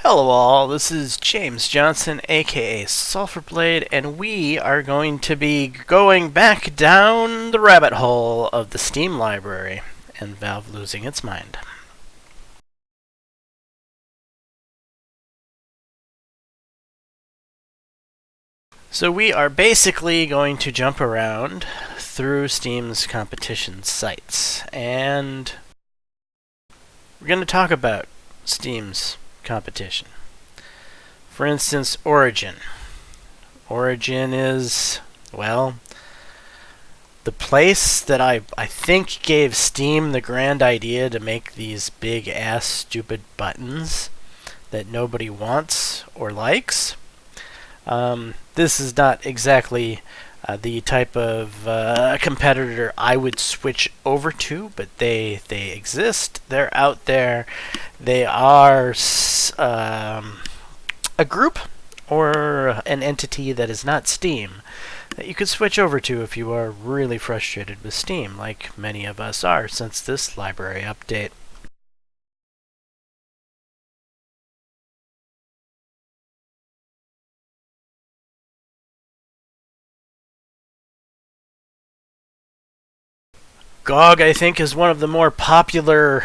Hello all, this is James Johnson, aka Sulfurblade, and we are going to be going back down the rabbit hole of the Steam library and Valve losing its mind. So we are basically going to jump around through Steam's competition sites, and we're going to talk about Steam's competition. For instance, Origin. Origin is, well, the place that I think gave Steam the grand idea to make these big-ass stupid buttons that nobody wants or likes. This is not exactly the type of competitor I would switch over to, but they exist. They're out there. They are a group or an entity that is not Steam that you could switch over to if you are really frustrated with Steam, like many of us are since this library update. GOG, I think, is one of the more popular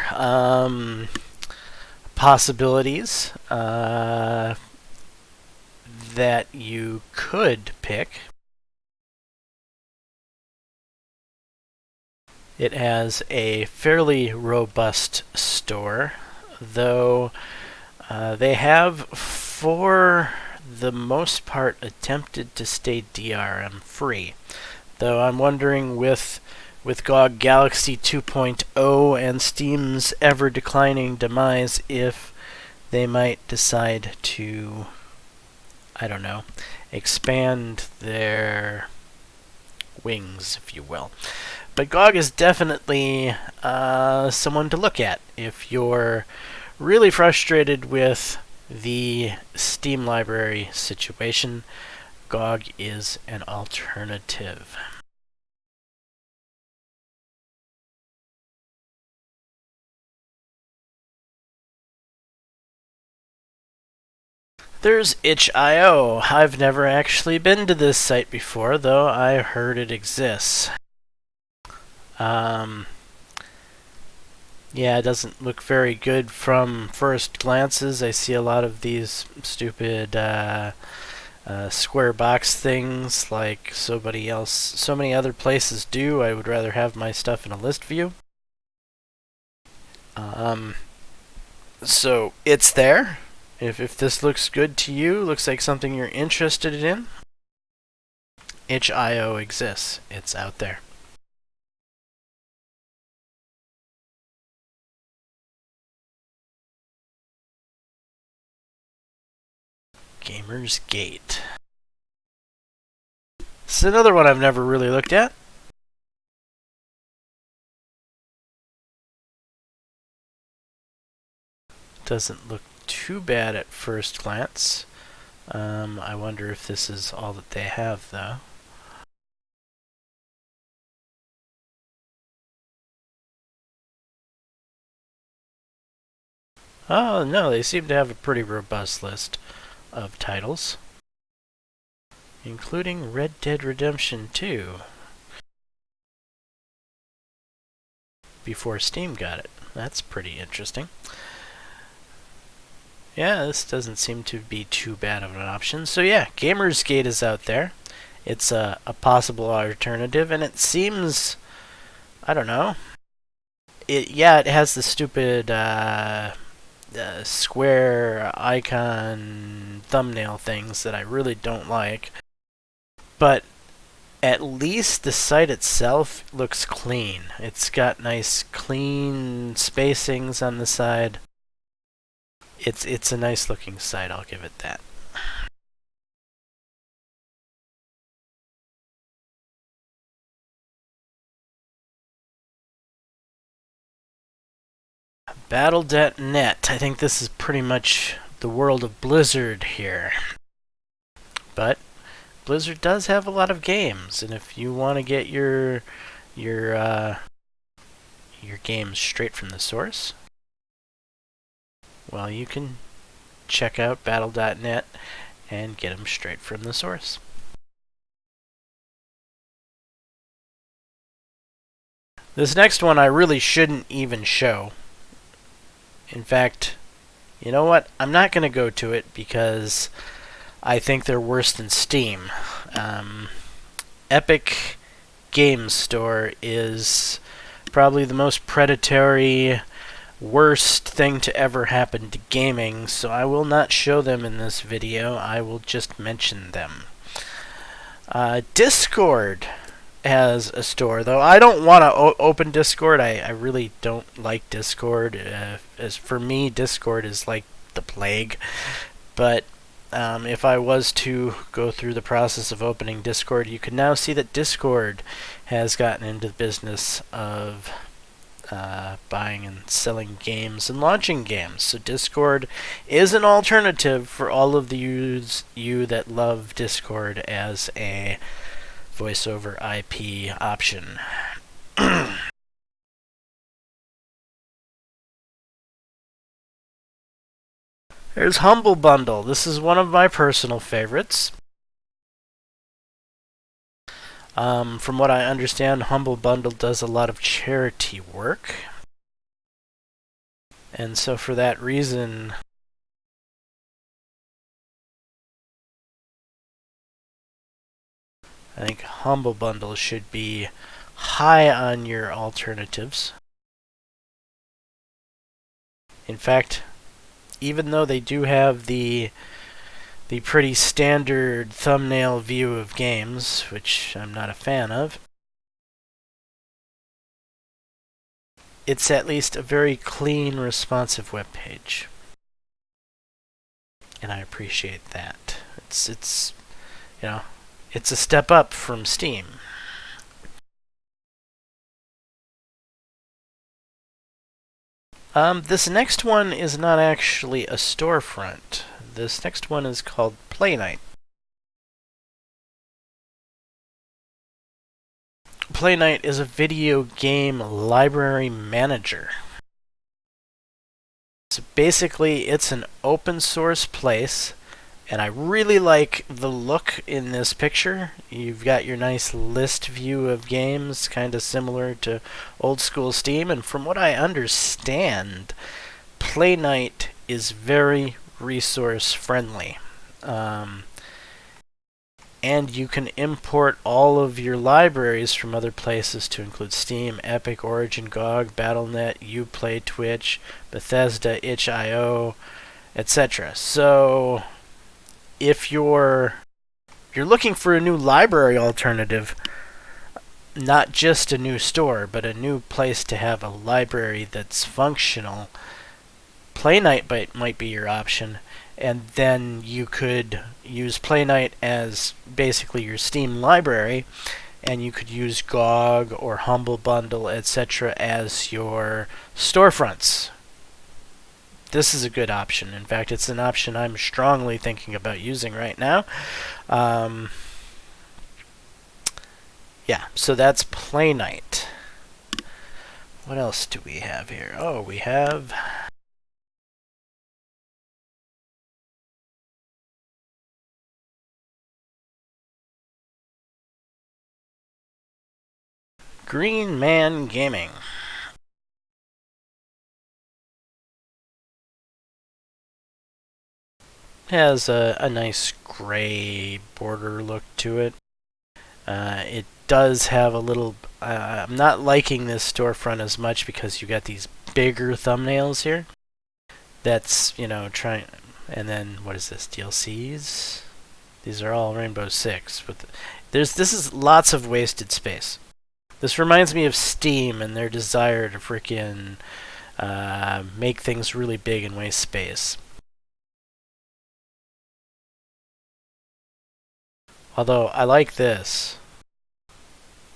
possibilities that you could pick. It has a fairly robust store, though they have, for the most part, attempted to stay DRM free. Though I'm wondering with GOG Galaxy 2.0 and Steam's ever-declining demise if they might decide to, I don't know, expand their wings, if you will. But GOG is definitely someone to look at if you're really frustrated with the Steam library situation. GOG is an alternative. There's itch.io. I've never actually been to this site before, though I heard it exists. Yeah, it doesn't look very good from first glances. I see a lot of these stupid square box things like so many other places do. I would rather have my stuff in a list view. So it's there. If this looks good to you, looks like something you're interested in, itch.io exists. It's out there. Gamer's Gate. It's another one I've never really looked at. Doesn't look too bad at first glance. I wonder if this is all that they have, though. Oh, no, they seem to have a pretty robust list of titles, including Red Dead Redemption 2, before Steam got it. That's pretty interesting. Yeah, this doesn't seem to be too bad of an option. So yeah, Gamer's Gate is out there. It's a possible alternative, and it seems, I don't know. It has the stupid square icon thumbnail things that I really don't like. But at least the site itself looks clean. It's got nice clean spacings on the side. It's a nice looking site, I'll give it that. Battle.net. I think this is pretty much the world of Blizzard here. But Blizzard does have a lot of games, and if you want to get your games straight from the source, well, you can check out battle.net and get them straight from the source. This next one I really shouldn't even show. In fact, you know what? I'm not going to go to it because I think they're worse than Steam. Epic Games Store is probably the most predatory, worst thing to ever happen to gaming, so I will not show them in this video. I will just mention them. Discord has a store, though I don't want to open Discord. I really don't like Discord. As for me, Discord is like the plague. But if I was to go through the process of opening Discord, you can now see that Discord has gotten into the business of buying and selling games and launching games. So Discord is an alternative for all of you that love Discord as a voice over IP option. There's Humble Bundle. This is one of my personal favorites. From what I understand, Humble Bundle does a lot of charity work. And so for that reason, I think Humble Bundle should be high on your alternatives. In fact, even though they do have the pretty standard thumbnail view of games, which I'm not a fan of, it's at least a very clean, responsive web page. And I appreciate that. It's you know, it's a step up from Steam. This next one is not actually a storefront. This next one is called Play Night. Play Night is a video game library manager. So basically, it's an open source place, and I really like the look in this picture. You've got your nice list view of games, kind of similar to old school Steam, and from what I understand, Play Night is very resource friendly. And you can import all of your libraries from other places to include Steam, Epic, Origin, GOG, Battle.net, Uplay, Twitch, Bethesda, itch.io, etc. So if you're looking for a new library alternative, not just a new store, but a new place to have a library that's functional, Play Night might be your option. And then you could use Play Night as basically your Steam library, and you could use GOG or Humble Bundle, etc. as your storefronts. This is a good option. In fact, it's an option I'm strongly thinking about using right now. Yeah, so that's Play Night. What else do we have here? Oh, we have Green Man Gaming. Has a nice gray border look to it. It does have a little... I'm not liking this storefront as much because you got these bigger thumbnails here. That's, trying... And then, what is this? DLCs? These are all Rainbow Six. This is lots of wasted space. This reminds me of Steam and their desire to freaking make things really big and waste space. Although I like this.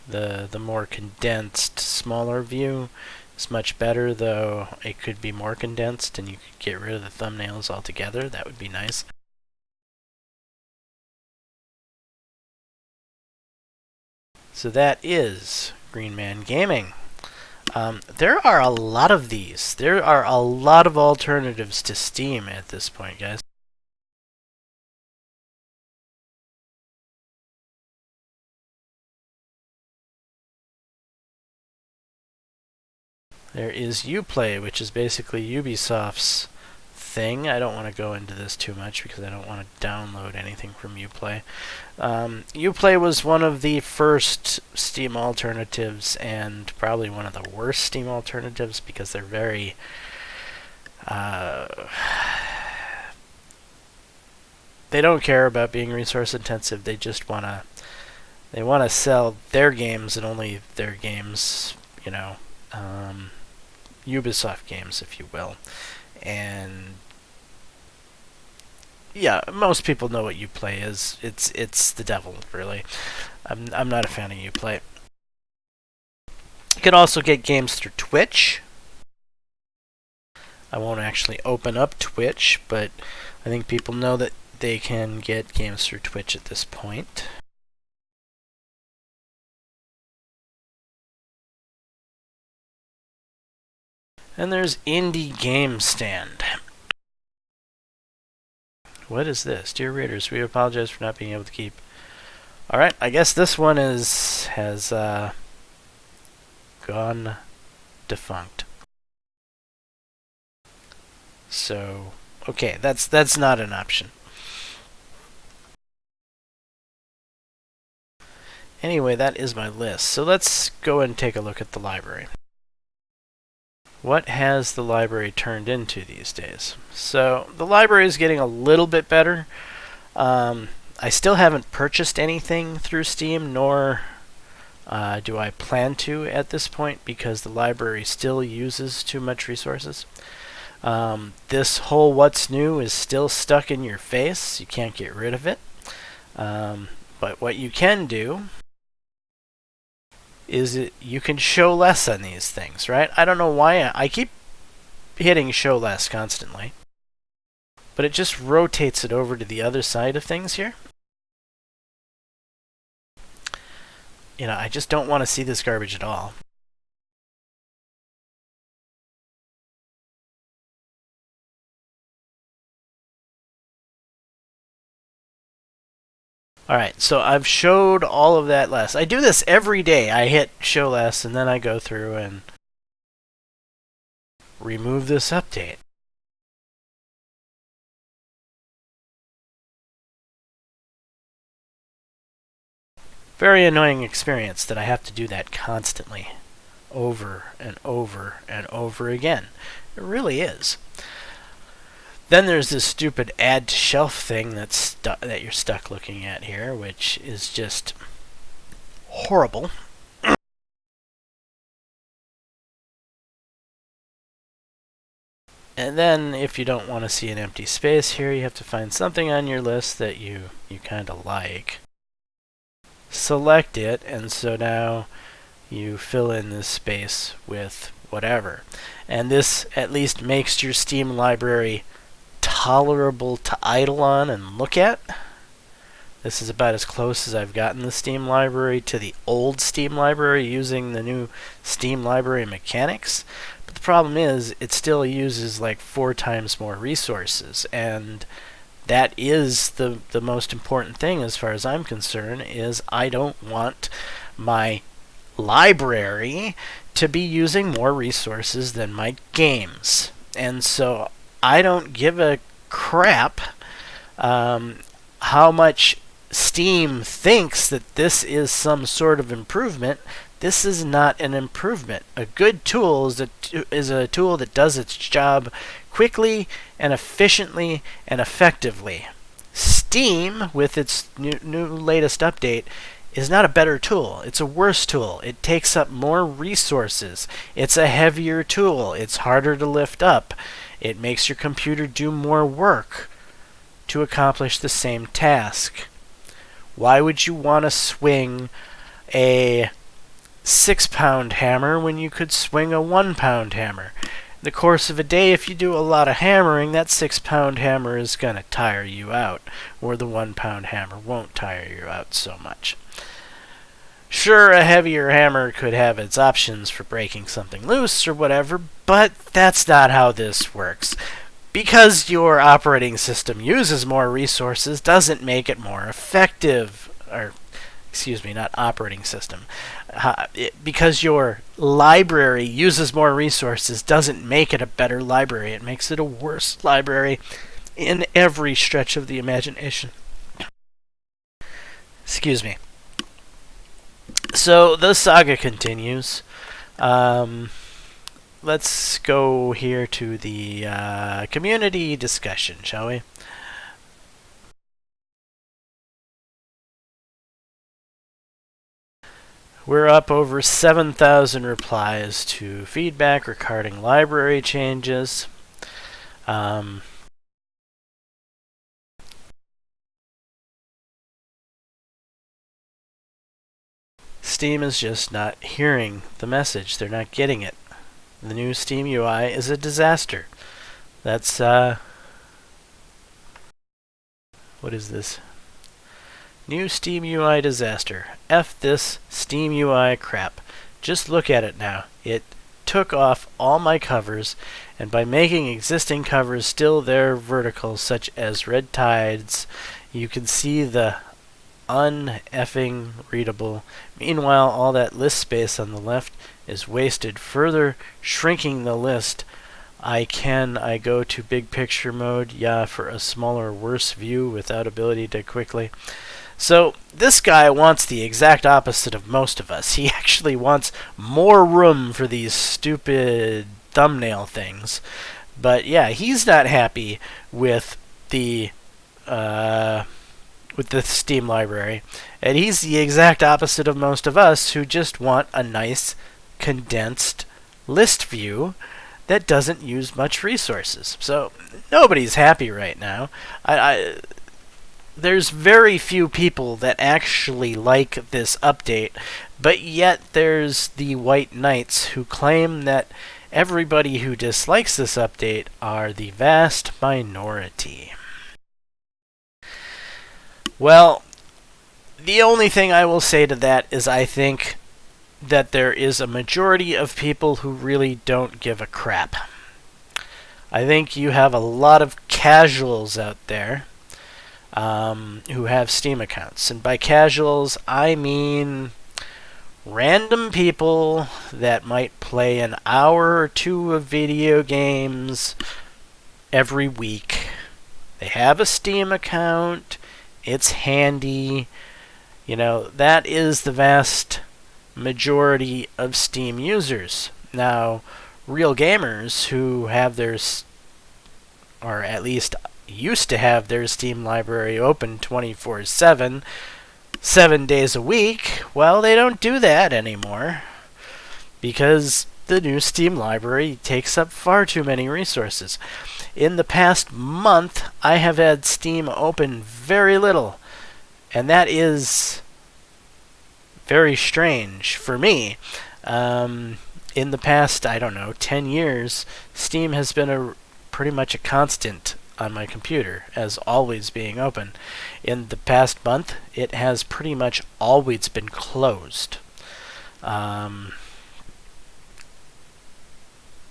The more condensed, smaller view is much better, though it could be more condensed and you could get rid of the thumbnails altogether. That would be nice. So that is Green Man Gaming. There are a lot of these. There are a lot of alternatives to Steam at this point, guys. There is Uplay, which is basically Ubisoft's thing. I don't want to go into this too much because I don't want to download anything from Uplay. Uplay was one of the first Steam alternatives and probably one of the worst Steam alternatives because they're very they don't care about being resource intensive. They just wanna sell their games and only their games, you know, Ubisoft games, if you will. And yeah, most people know what Uplay is. It's the devil, really. I'm not a fan of Uplay. You can also get games through Twitch. I won't actually open up Twitch, but I think people know that they can get games through Twitch at this point. And there's Indie Game Stand. What is this? Dear readers, we apologize for not being able to keep... Alright, I guess this one has gone defunct. So, okay, that's not an option. Anyway, that is my list. So let's go and take a look at the library. What has the library turned into these days? So the library is getting a little bit better. I still haven't purchased anything through Steam, nor do I plan to at this point because the library still uses too much resources. This whole what's new is still stuck in your face. You can't get rid of it. But what you can do is you can show less on these things, right? I don't know why I keep hitting show less constantly, but it just rotates it over to the other side of things here. You know, I just don't want to see this garbage at all. Alright, so I've showed all of that less. I do this every day. I hit show less, and then I go through and remove this update. Very annoying experience that I have to do that constantly, over and over and over again. It really is. Then there's this stupid add to shelf thing that you're stuck looking at here, which is just horrible. And then if you don't want to see an empty space here, you have to find something on your list that you kind of like. Select it, and so now you fill in this space with whatever. And this at least makes your Steam library tolerable to idle on and look at. This is about as close as I've gotten the Steam library to the old Steam library using the new Steam library mechanics. But the problem is it still uses like 4 times more resources, and that is the most important thing as far as I'm concerned. Is I don't want my library to be using more resources than my games. And so I don't give a crap how much Steam thinks that this is some sort of improvement. This is not an improvement. A good tool is a tool that does its job quickly and efficiently and effectively. Steam, with its new latest update, is not a better tool. It's a worse tool. It takes up more resources. It's a heavier tool. It's harder to lift up. It makes your computer do more work to accomplish the same task. Why would you want to swing a 6-pound hammer when you could swing a 1-pound hammer? In the course of a day, if you do a lot of hammering, that 6-pound hammer is going to tire you out, or the 1-pound hammer won't tire you out so much. Sure, a heavier hammer could have its options for breaking something loose or whatever, but that's not how this works. Because your operating system uses more resources doesn't make it more effective. Or, excuse me, not operating system. Because your library uses more resources doesn't make it a better library. It makes it a worse library in every stretch of the imagination. Excuse me. So the saga continues. Let's go here to the community discussion, shall we? We're up over 7,000 replies to feedback regarding library changes. Steam is just not hearing the message. They're not getting it. The new Steam UI is a disaster. That's, what is this? New Steam UI disaster. F this Steam UI crap. Just look at it now. It took off all my covers, and by making existing covers still there vertical, such as red tides, you can see the un-effing readable. Meanwhile, all that list space on the left is wasted, further shrinking the list. I go to big picture mode, yeah, for a smaller, worse view without ability to quickly. So this guy wants the exact opposite of most of us. He actually wants more room for these stupid thumbnail things. But yeah, he's not happy with the Steam library, and he's the exact opposite of most of us who just want a nice condensed list view that doesn't use much resources. So nobody's happy right now. There's very few people that actually like this update, but yet there's the white knights who claim that everybody who dislikes this update are the vast minority. Well, the only thing I will say to that is I think that there is a majority of people who really don't give a crap. I think you have a lot of casuals out there who have Steam accounts. And by casuals, I mean random people that might play an hour or two of video games every week. They have a Steam account. It's handy. You know, that is the vast majority of Steam users. Now, real gamers who have their, or at least used to have their Steam library open 24/7, 7 days a week, well, they don't do that anymore because the new Steam library takes up far too many resources. In the past month, I have had Steam open very little, and that is very strange for me. In the past, I don't know, 10 years, Steam has been pretty much a constant on my computer, as always being open. In the past month, it has pretty much always been closed.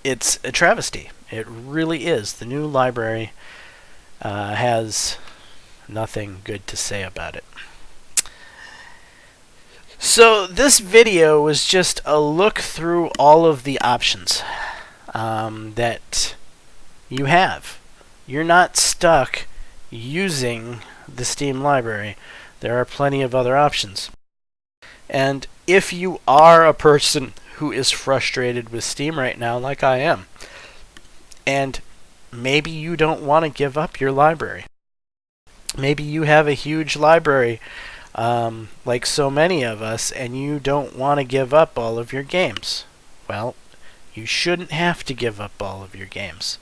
It's a travesty. It really is. The new library has nothing good to say about it. So this video was just a look through all of the options that you have. You're not stuck using the Steam library. There are plenty of other options. And if you are a person who is frustrated with Steam right now, like I am, and maybe you don't want to give up your library. Maybe you have a huge library, like so many of us, and you don't want to give up all of your games. Well, you shouldn't have to give up all of your games.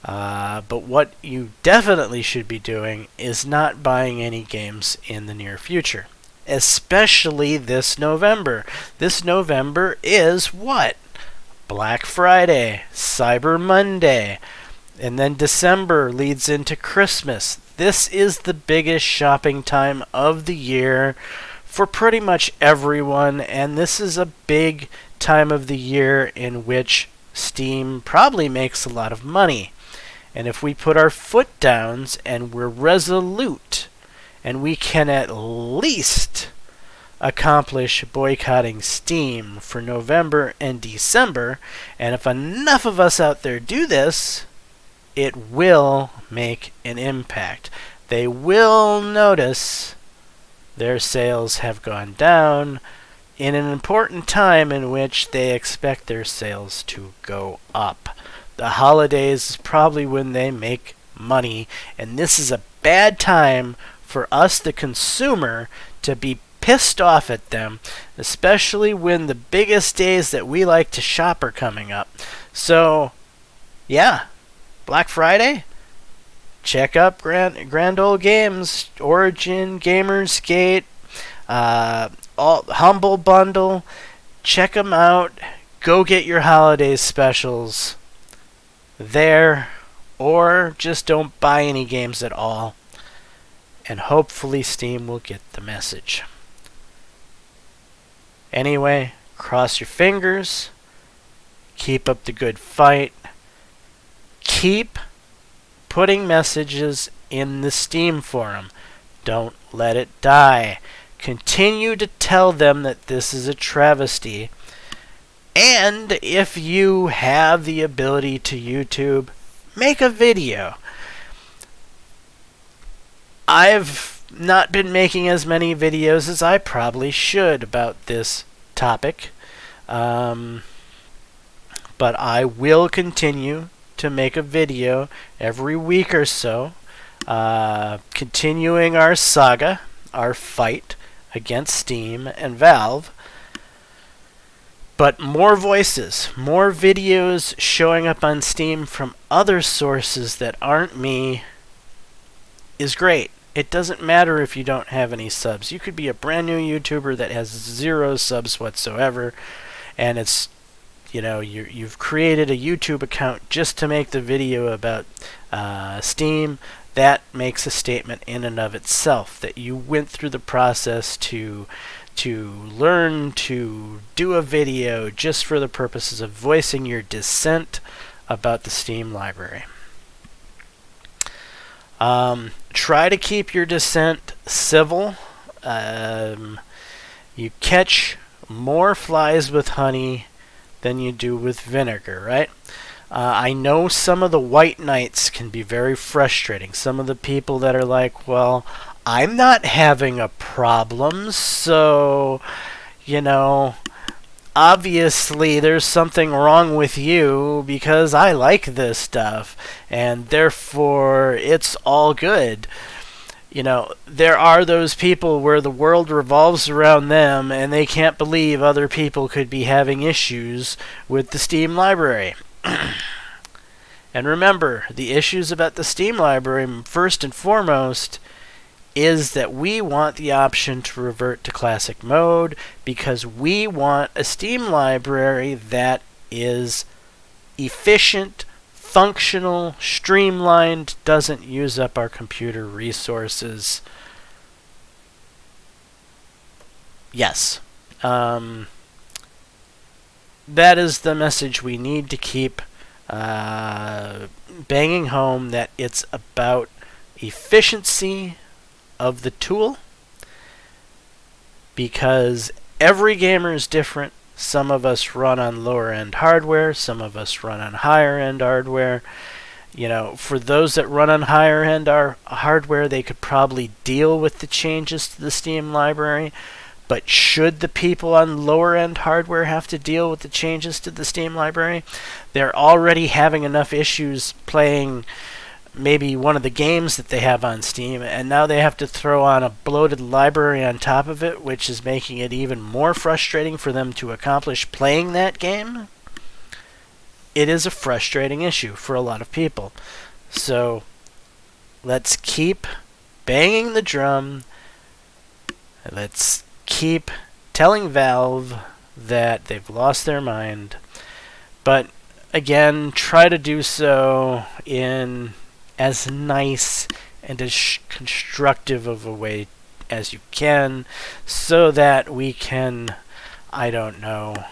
But what you definitely should be doing is not buying any games in the near future. Especially this November. This November is what? Black Friday, Cyber Monday, and then December leads into Christmas. This is the biggest shopping time of the year for pretty much everyone, and this is a big time of the year in which Steam probably makes a lot of money. And if we put our foot down and we're resolute, and we can at least accomplish boycotting Steam for November and December, and if enough of us out there do this, it will make an impact. They will notice their sales have gone down in an important time in which they expect their sales to go up. The holidays is probably when they make money, and this is a bad time for us, the consumer, to be pissed off at them, especially when the biggest days that we like to shop are coming up. So, yeah, Black Friday, check up Grand Old Games, Origin, Gamersgate, Humble Bundle. Check them out. Go get your holiday specials there, or just don't buy any games at all. And hopefully Steam will get the message. Anyway, cross your fingers. Keep up the good fight. Keep putting messages in the Steam forum. Don't let it die. Continue to tell them that this is a travesty. And if you have the ability to YouTube, make a video. I've not been making as many videos as I probably should about this topic. But I will continue to make a video every week or so, continuing our saga, our fight against Steam and Valve. But more voices, more videos showing up on Steam from other sources that aren't me is great. It doesn't matter if you don't have any subs. You could be a brand new YouTuber that has 0 subs whatsoever, and it's, you know, you've created a YouTube account just to make the video about Steam. That makes a statement in and of itself, that you went through the process to learn to do a video just for the purposes of voicing your dissent about the Steam library. Try to keep your dissent civil. You catch more flies with honey than you do with vinegar, right? I know some of the white knights can be very frustrating. Some of the people that are like, well, I'm not having a problem, so, you know, obviously there's something wrong with you because I like this stuff, and therefore it's all good. You know, there are those people where the world revolves around them and they can't believe other people could be having issues with the Steam library. And remember, the issues about the Steam library, first and foremost, is that we want the option to revert to classic mode because we want a Steam library that is efficient, functional, streamlined, doesn't use up our computer resources. Yes. That is the message we need to keep banging home, that it's about efficiency of the tool, because every gamer is different. Some of us run on lower end hardware, some of us run on higher end hardware. You know, for those that run on higher end hardware, they could probably deal with the changes to the Steam library. But should the people on lower end hardware have to deal with the changes to the Steam library? They're already having enough issues playing maybe one of the games that they have on Steam, and now they have to throw on a bloated library on top of it, which is making it even more frustrating for them to accomplish playing that game. It is a frustrating issue for a lot of people. So let's keep banging the drum. Let's keep telling Valve that they've lost their mind. But again, try to do so in as nice and as constructive of a way as you can so that we can, I don't know,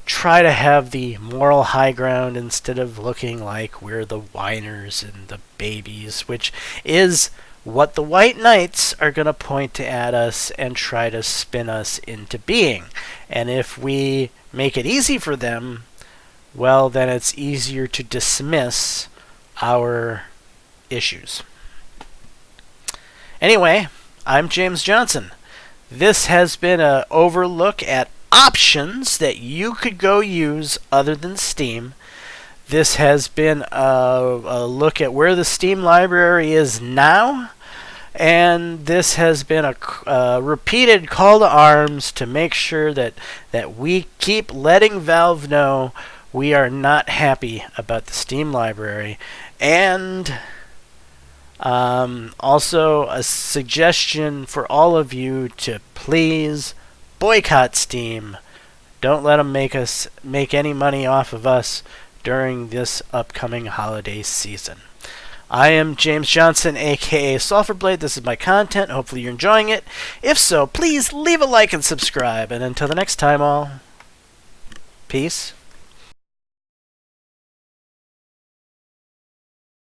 try to have the moral high ground instead of looking like we're the whiners and the babies, which is what the White Knights are going to point at us and try to spin us into being. And if we make it easy for them, well, then it's easier to dismiss our issues. Anyway, I'm James Johnson. This has been an overlook at options that you could go use other than Steam. This has been a look at where the Steam library is now, and this has been a repeated call to arms to make sure that we keep letting Valve know we are not happy about the Steam library. And also a suggestion for all of you to please boycott Steam. Don't let them make any money off of us during this upcoming holiday season. I am James Johnson, aka Sulfurblade. This is my content. Hopefully you're enjoying it. If so, please leave a like and subscribe. And until the next time, all, peace.